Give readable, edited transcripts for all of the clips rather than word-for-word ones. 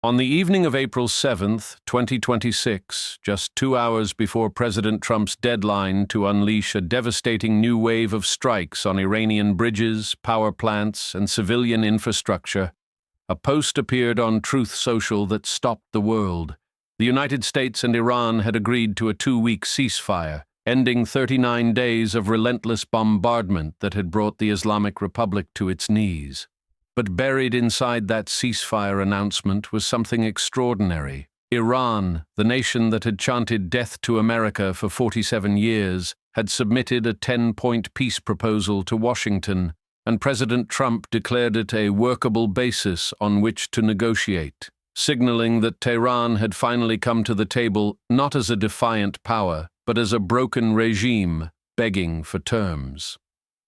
On the evening of April 7th, 2026, just 2 hours before President Trump's deadline to unleash a devastating new wave of strikes on Iranian bridges, power plants, and civilian infrastructure, a post appeared on Truth Social that stopped the world. The United States and Iran had agreed to a 2-week ceasefire, ending 39 days of relentless bombardment that had brought the Islamic Republic to its knees. But buried inside that ceasefire announcement was something extraordinary. Iran, the nation that had chanted death to America for 47 years, had submitted a 10-point peace proposal to Washington, and President Trump declared it a workable basis on which to negotiate, signaling that Tehran had finally come to the table not as a defiant power, but as a broken regime begging for terms.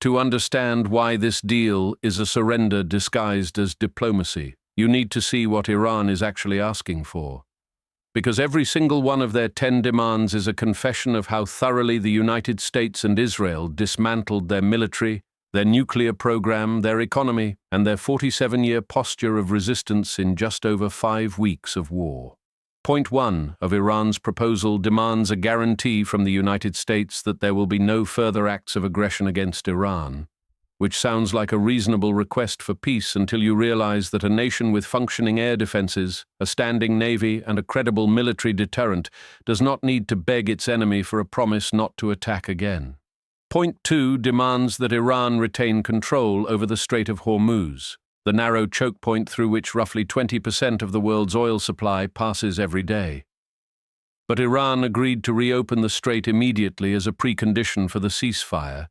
To understand why this deal is a surrender disguised as diplomacy, you need to see what Iran is actually asking for. Because every single one of their 10 demands is a confession of how thoroughly the United States and Israel dismantled their military, their nuclear program, their economy, and their 47-year posture of resistance in just over 5 weeks of war. Point 1 of Iran's proposal demands a guarantee from the United States that there will be no further acts of aggression against Iran, which sounds like a reasonable request for peace until you realize that a nation with functioning air defenses, a standing navy, and a credible military deterrent does not need to beg its enemy for a promise not to attack again. Point 2 demands that Iran retain control over the Strait of Hormuz, the narrow choke point through which roughly 20% of the world's oil supply passes every day. But Iran agreed to reopen the strait immediately as a precondition for the ceasefire,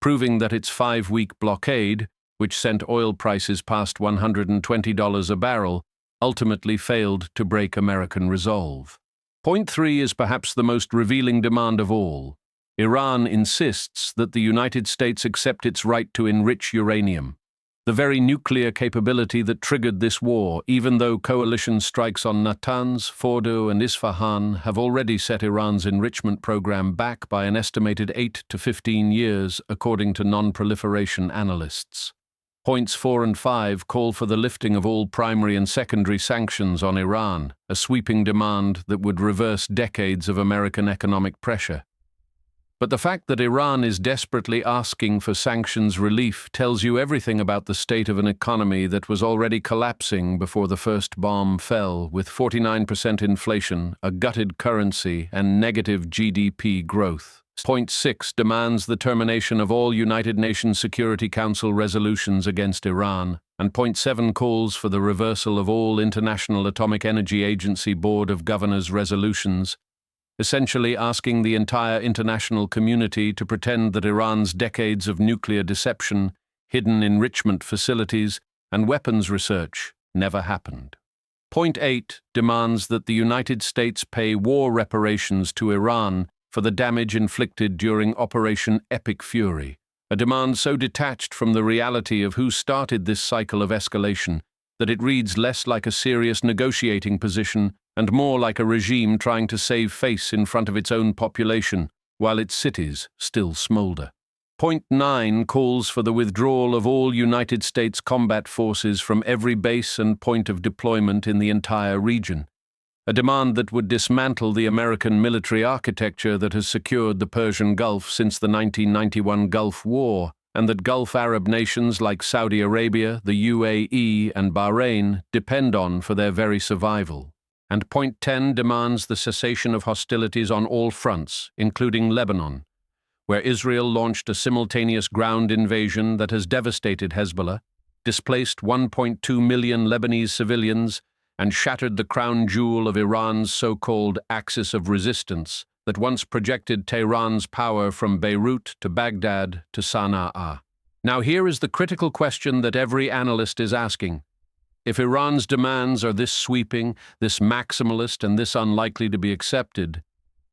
proving that its 5-week blockade, which sent oil prices past $120 a barrel, ultimately failed to break American resolve. Point 3 is perhaps the most revealing demand of all. Iran insists that the United States accept its right to enrich uranium, the very nuclear capability that triggered this war, even though coalition strikes on Natanz, Fordo, and Isfahan have already set Iran's enrichment program back by an estimated 8 to 15 years, according to non-proliferation analysts. Points 4 and 5 call for the lifting of all primary and secondary sanctions on Iran, a sweeping demand that would reverse decades of American economic pressure. But the fact that Iran is desperately asking for sanctions relief tells you everything about the state of an economy that was already collapsing before the first bomb fell, with 49% inflation, a gutted currency, and negative GDP growth. Point 6 demands the termination of all United Nations Security Council resolutions against Iran, and Point 7 calls for the reversal of all International Atomic Energy Agency Board of Governors resolutions, essentially asking the entire international community to pretend that Iran's decades of nuclear deception, hidden enrichment facilities, and weapons research never happened. Point 8 demands that the United States pay war reparations to Iran for the damage inflicted during Operation Epic Fury, a demand so detached from the reality of who started this cycle of escalation that it reads less like a serious negotiating position and more like a regime trying to save face in front of its own population, while its cities still smolder. Point 9 calls for the withdrawal of all United States combat forces from every base and point of deployment in the entire region, a demand that would dismantle the American military architecture that has secured the Persian Gulf since the 1991 Gulf War, and that Gulf Arab nations like Saudi Arabia, the UAE, and Bahrain depend on for their very survival. And Point 10 demands the cessation of hostilities on all fronts, including Lebanon, where Israel launched a simultaneous ground invasion that has devastated Hezbollah, displaced 1.2 million Lebanese civilians, and shattered the crown jewel of Iran's so-called axis of resistance that once projected Tehran's power from Beirut to Baghdad to Sana'a. Now here is the critical question that every analyst is asking. If Iran's demands are this sweeping, this maximalist, and this unlikely to be accepted,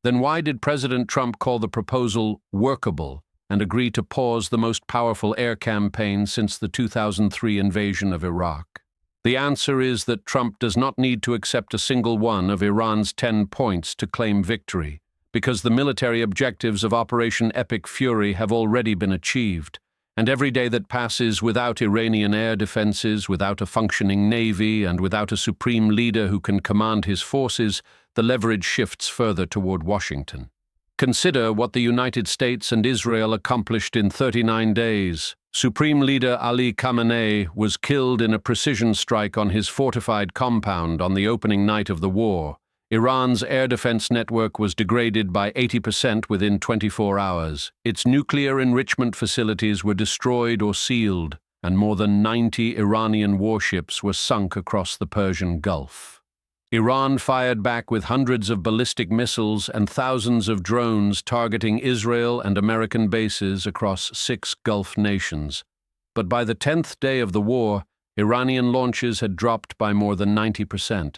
then why did President Trump call the proposal workable and agree to pause the most powerful air campaign since the 2003 invasion of Iraq? The answer is that Trump does not need to accept a single one of Iran's 10 points to claim victory, because the military objectives of Operation Epic Fury have already been achieved, And every day that passes without Iranian air defenses, without a functioning navy, and without a supreme leader who can command his forces, the leverage shifts further toward Washington. Consider what the United States and Israel accomplished in 39 days. Supreme Leader Ali Khamenei was killed in a precision strike on his fortified compound on the opening night of the war. Iran's air defense network was degraded by 80% within 24 hours. Its nuclear enrichment facilities were destroyed or sealed, and more than 90 Iranian warships were sunk across the Persian Gulf. Iran fired back with hundreds of ballistic missiles and thousands of drones targeting Israel and American bases across 6 Gulf nations. But by the 10th day of the war, Iranian launches had dropped by more than 90%,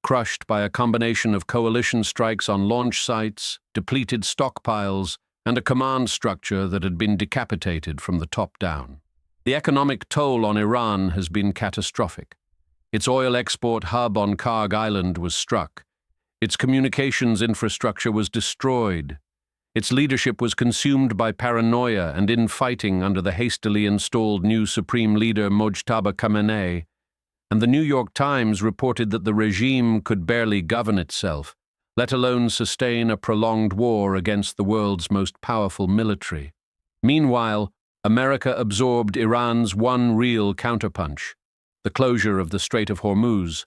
crushed by a combination of coalition strikes on launch sites, depleted stockpiles, and a command structure that had been decapitated from the top down. The economic toll on Iran has been catastrophic. Its oil export hub on Karg Island was struck. Its communications infrastructure was destroyed. Its leadership was consumed by paranoia and infighting under the hastily installed new supreme leader Mojtaba Khamenei, and the New York Times reported that the regime could barely govern itself, let alone sustain a prolonged war against the world's most powerful military. Meanwhile, America absorbed Iran's one real counterpunch, the closure of the Strait of Hormuz,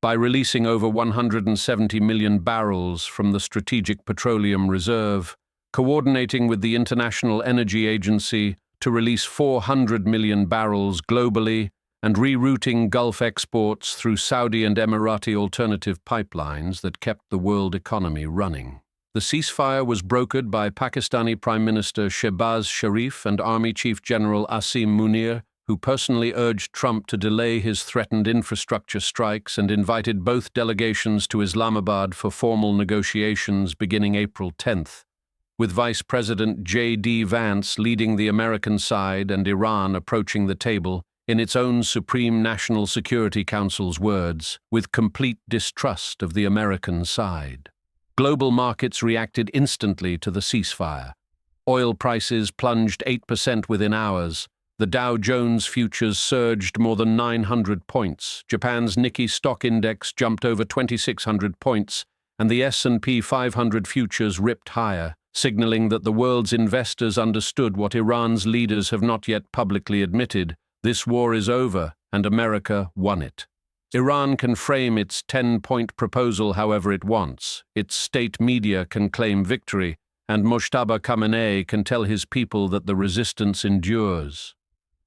by releasing over 170 million barrels from the Strategic Petroleum Reserve, coordinating with the International Energy Agency to release 400 million barrels globally, and rerouting Gulf exports through Saudi and Emirati alternative pipelines that kept the world economy running. The ceasefire was brokered by Pakistani Prime Minister Shehbaz Sharif and Army Chief General Asim Munir, who personally urged Trump to delay his threatened infrastructure strikes and invited both delegations to Islamabad for formal negotiations beginning April 10th, with Vice President J.D. Vance leading the American side and Iran approaching the table, in its own Supreme National Security Council's words, with complete distrust of the American side. Global markets reacted instantly to the ceasefire. Oil prices plunged 8% within hours. The Dow Jones futures surged more than 900 points. Japan's Nikkei stock index jumped over 2,600 points, and the S&P 500 futures ripped higher, signaling that the world's investors understood what Iran's leaders have not yet publicly admitted: this war is over, and America won it. Iran can frame its 10-point proposal however it wants. Its state media can claim victory, and Mojtaba Khamenei can tell his people that the resistance endures.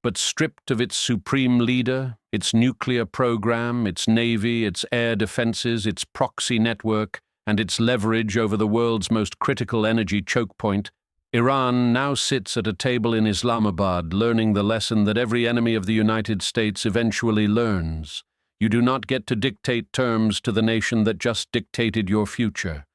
But stripped of its supreme leader, its nuclear program, its navy, its air defenses, its proxy network, and its leverage over the world's most critical energy choke point, Iran now sits at a table in Islamabad learning the lesson that every enemy of the United States eventually learns. You do not get to dictate terms to the nation that just dictated your future.